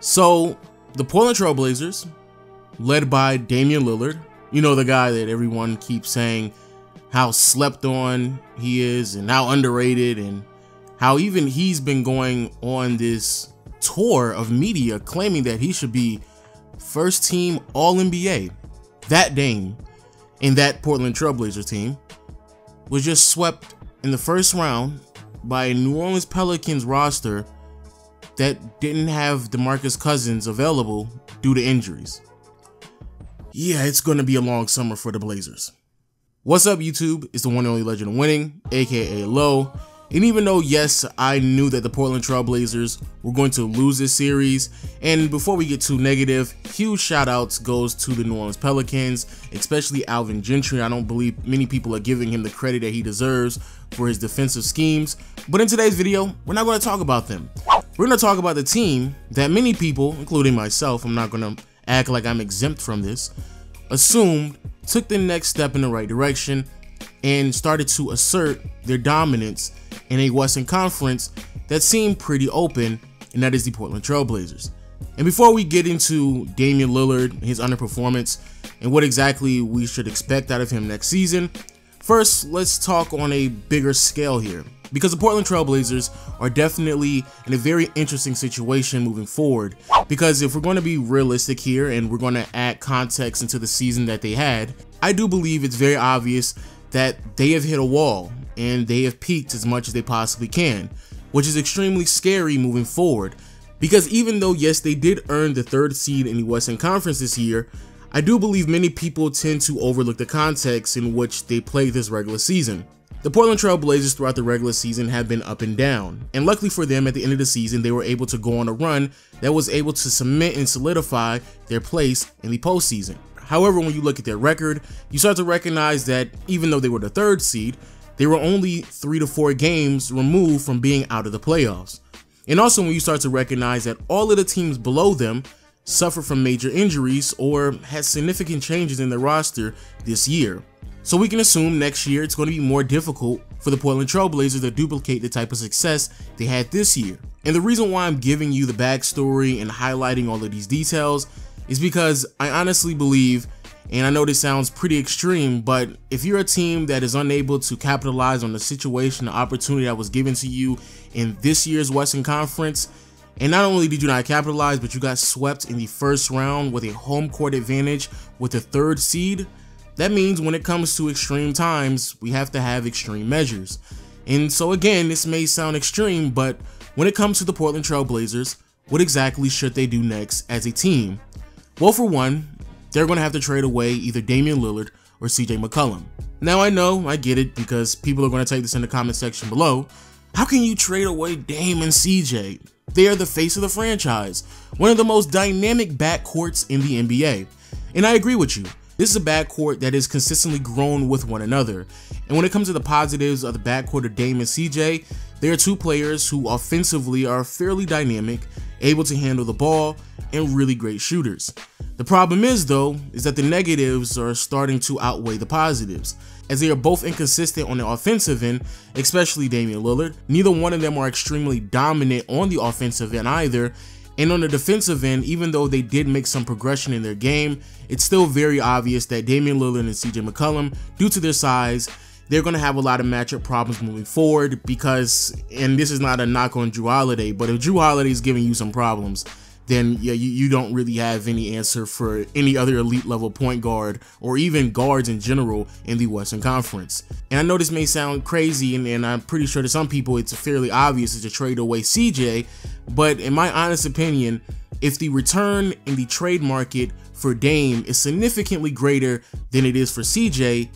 So the Portland Trailblazers, led by Damian Lillard, you know, the guy that everyone keeps saying how slept on he is and how underrated, and how even he's been going on this tour of media claiming that he should be first team All-NBA. That Dame and that Portland Trailblazers team was just swept in the first round by a New Orleans Pelicans roster that didn't have DeMarcus Cousins available due to injuries. Yeah, it's going to be a long summer for the Blazers. What's up, YouTube? It's the one and only legend of winning, aka Low. And even though, yes, I knew that the Portland Trailblazers were going to lose this series, and before we get too negative, huge shout outs goes to the New Orleans Pelicans, especially Alvin Gentry. I don't believe many people are giving him the credit that he deserves for his defensive schemes. But in today's video, we're not going to talk about them. We're going to talk about the team that many people, including myself, I'm not going to act like I'm exempt from this, assumed took the next step in the right direction and started to assert their dominance in a Western Conference that seemed pretty open, and that is the Portland Trailblazers. And before we get into Damian Lillard, his underperformance, and what exactly we should expect out of him next season, first let's talk on a bigger scale here, because the Portland Trailblazers are definitely in a very interesting situation moving forward. Because if we're going to be realistic here and we're going to add context into the season that they had, I do believe it's very obvious that they have hit a wall and they have peaked as much as they possibly can, which is extremely scary moving forward. Because even though, yes, they did earn the 3rd seed in the Western Conference this year, I do believe many people tend to overlook the context in which they played this regular season. The Portland Trailblazers throughout the regular season have been up and down, and luckily for them, at the end of the season, they were able to go on a run that was able to cement and solidify their place in the postseason. However, when you look at their record, you start to recognize that even though they were the 3rd seed, they were only 3 to 4 games removed from being out of the playoffs. And also when you start to recognize that all of the teams below them suffered from major injuries or had significant changes in their roster this year. So we can assume next year it's going to be more difficult for the Portland Trailblazers to duplicate the type of success they had this year. And the reason why I'm giving you the backstory and highlighting all of these details is because I honestly believe, and I know this sounds pretty extreme, but if you're a team that is unable to capitalize on the situation, the opportunity that was given to you in this year's Western Conference, and not only did you not capitalize, but you got swept in the first round with a home court advantage with the 3rd seed, that means when it comes to extreme times, we have to have extreme measures. And so again, this may sound extreme, but when it comes to the Portland Trailblazers, what exactly should they do next as a team? Well, for one, they're going to have to trade away either Damian Lillard or CJ McCollum. Now I know, I get it, because people are going to take this in the comment section below. How can you trade away Dame and CJ? They are the face of the franchise, one of the most dynamic backcourts in the NBA. And I agree with you. This is a backcourt that is consistently grown with one another. And when it comes to the positives of the backcourt of Dame and CJ, they are 2 players who offensively are fairly dynamic, able to handle the ball, and really great shooters. The problem is, though, is that the negatives are starting to outweigh the positives, as they are both inconsistent on the offensive end, especially Damian Lillard. Neither one of them are extremely dominant on the offensive end either, and on the defensive end, even though they did make some progression in their game, it's still very obvious that Damian Lillard and CJ McCollum, due to their size, they're going to have a lot of matchup problems moving forward because, and this is not a knock on Jrue Holiday, but if Jrue Holiday is giving you some problems, then yeah, you don't really have any answer for any other elite level point guard or even guards in general in the Western Conference. And I know this may sound crazy, and I'm pretty sure to some people it's fairly obvious to trade away CJ, but in my honest opinion, if the return in the trade market for Dame is significantly greater than it is for CJ,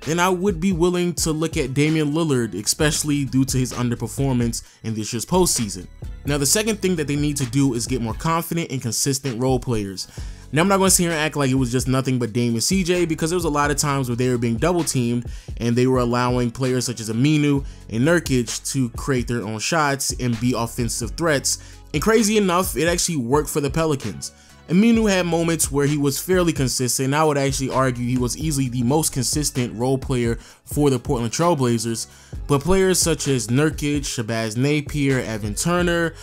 then I would be willing to look at Damian Lillard, especially due to his underperformance in this year's postseason. Now, the second thing that they need to do is get more confident and consistent role players. Now, I'm not going to sit here and act like it was just nothing but Dame and CJ, because there was a lot of times where they were being double teamed and they were allowing players such as Aminu and Nurkic to create their own shots and be offensive threats. And crazy enough, it actually worked for the Pelicans. Aminu had moments where he was fairly consistent, and I would actually argue he was easily the most consistent role player for the Portland Trailblazers, but players such as Nurkic, Shabazz Napier, Evan Turner,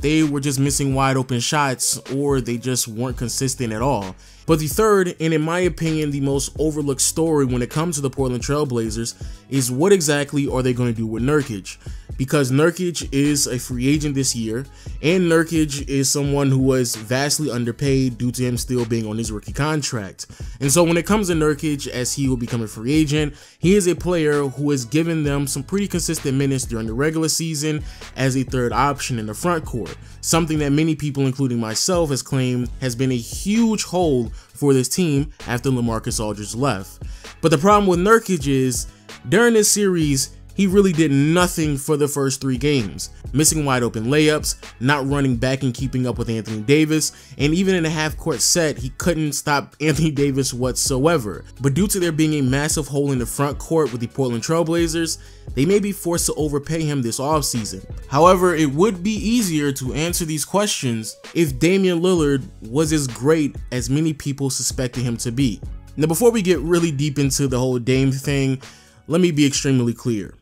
they were just missing wide open shots, or they just weren't consistent at all. But the third, and in my opinion the most overlooked story when it comes to the Portland Trailblazers, is what exactly are they going to do with Nurkic? Because Nurkic is a free agent this year, and Nurkic is someone who was vastly underpaid due to him still being on his rookie contract. And so when it comes to Nurkic, as he will become a free agent, he is a player who has given them some pretty consistent minutes during the regular season as a third option in the front court, something that many people, including myself, has claimed has been a huge hole for this team after LaMarcus Aldridge left. But the problem with Nurkic is, during this series, he really did nothing for the first 3 games, missing wide open layups, not running back and keeping up with Anthony Davis, and even in a half-court set, he couldn't stop Anthony Davis whatsoever. But due to there being a massive hole in the front court with the Portland Trailblazers, they may be forced to overpay him this offseason. However, it would be easier to answer these questions if Damian Lillard was as great as many people suspected him to be. Now, before we get really deep into the whole Dame thing, let me be extremely clear.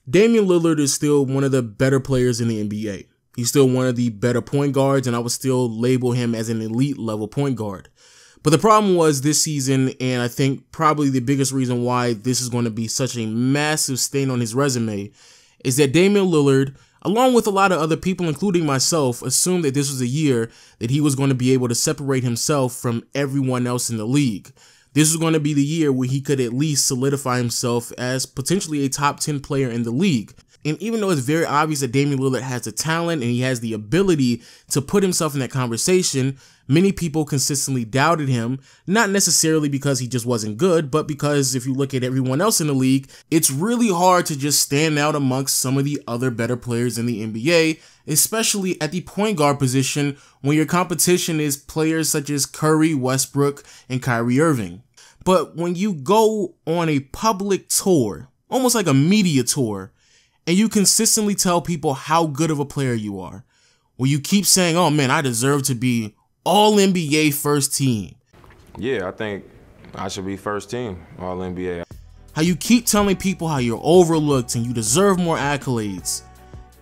Damian Lillard is still one of the better players in the NBA. He's still one of the better point guards, and I would still label him as an elite level point guard. But the problem was this season, and I think probably the biggest reason why this is going to be such a massive stain on his resume, is that Damian Lillard, along with a lot of other people, including myself, assumed that this was a year that he was going to be able to separate himself from everyone else in the league. This was going to be the year where he could at least solidify himself as potentially a top 10 player in the league. And even though it's very obvious that Damian Lillard has the talent and he has the ability to put himself in that conversation, many people consistently doubted him, not necessarily because he just wasn't good, but because if you look at everyone else in the league, it's really hard to just stand out amongst some of the other better players in the NBA, especially at the point guard position when your competition is players such as Curry, Westbrook, and Kyrie Irving. But when you go on a public tour, almost like a media tour, and you consistently tell people how good of a player you are, where you keep saying, oh man, I deserve to be all NBA first team. Yeah, I think I should be first team all NBA. How you keep telling people how you're overlooked and you deserve more accolades.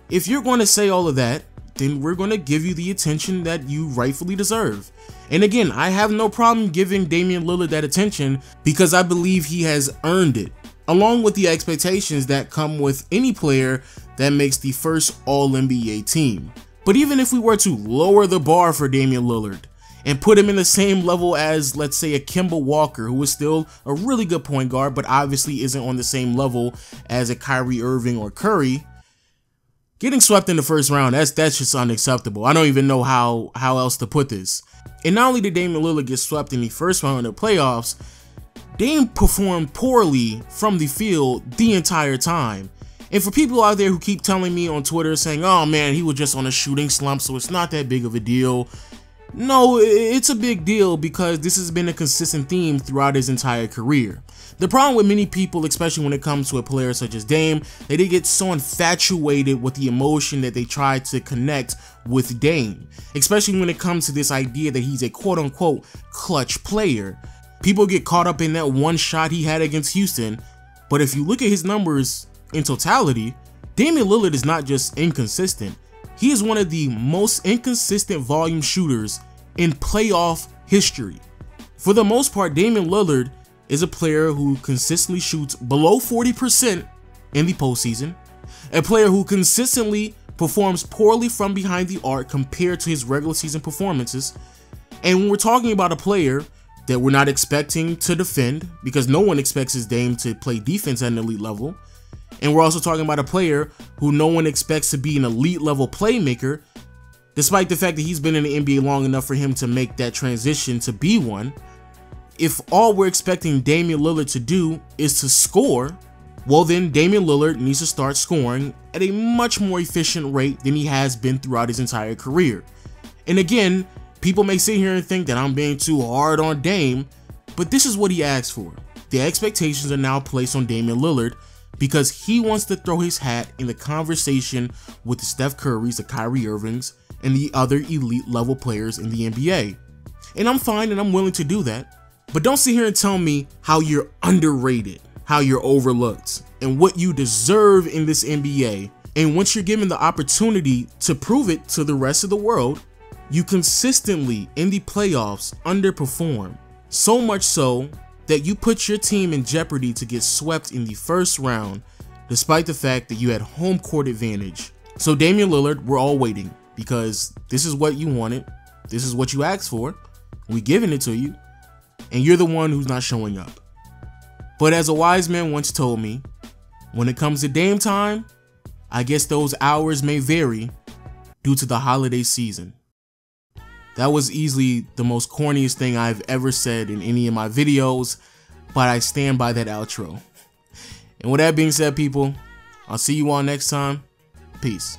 If you're going to say all of that, then we're going to give you the attention that you rightfully deserve. And again, I have no problem giving Damian Lillard that attention because I believe he has earned it, along with the expectations that come with any player that makes the first All-NBA team. But even if we were to lower the bar for Damian Lillard and put him in the same level as, let's say, a Kemba Walker, who is still a really good point guard, but obviously isn't on the same level as a Kyrie Irving or Curry, getting swept in the first round, that's just unacceptable. I don't even know how else to put this. And not only did Damian Lillard get swept in the first round of the playoffs, Dame performed poorly from the field the entire time. And for people out there who keep telling me on Twitter saying, oh man, he was just on a shooting slump, so it's not that big of a deal. No, it's a big deal because this has been a consistent theme throughout his entire career. The problem with many people, especially when it comes to a player such as Dame, they get so infatuated with the emotion that they try to connect with Dame, especially when it comes to this idea that he's a quote-unquote clutch player. People get caught up in that one shot he had against Houston, but if you look at his numbers in totality, Damian Lillard is not just inconsistent, he is one of the most inconsistent volume shooters in playoff history. For the most part, Damian Lillard is a player who consistently shoots below 40% in the postseason, a player who consistently performs poorly from behind the arc compared to his regular season performances, and when we're talking about a player that we're not expecting to defend, because no one expects his Dame to play defense at an elite level, and we're also talking about a player who no one expects to be an elite level playmaker, despite the fact that he's been in the NBA long enough for him to make that transition to be one. If all we're expecting Damian Lillard to do is to score, well then Damian Lillard needs to start scoring at a much more efficient rate than he has been throughout his entire career. And again, people may sit here and think that I'm being too hard on Dame, but this is what he asked for. The expectations are now placed on Damian Lillard because he wants to throw his hat in the conversation with the Steph Currys, the Kyrie Irvings, and the other elite level players in the NBA. And I'm fine and I'm willing to do that. But don't sit here and tell me how you're underrated, how you're overlooked, and what you deserve in this NBA, And once you're given the opportunity to prove it to the rest of the world, you consistently in the playoffs underperform. So much so that you put your team in jeopardy to get swept in the first round, despite the fact that you had home court advantage. So Damian Lillard, we're all waiting because this is what you wanted. This is what you asked for. We're giving it to you. And you're the one who's not showing up. But as a wise man once told me, when it comes to Dame time, I guess those hours may vary due to the holiday season. That was easily the most corniest thing I've ever said in any of my videos, but I stand by that outro. And with that being said, people, I'll see you all next time. Peace.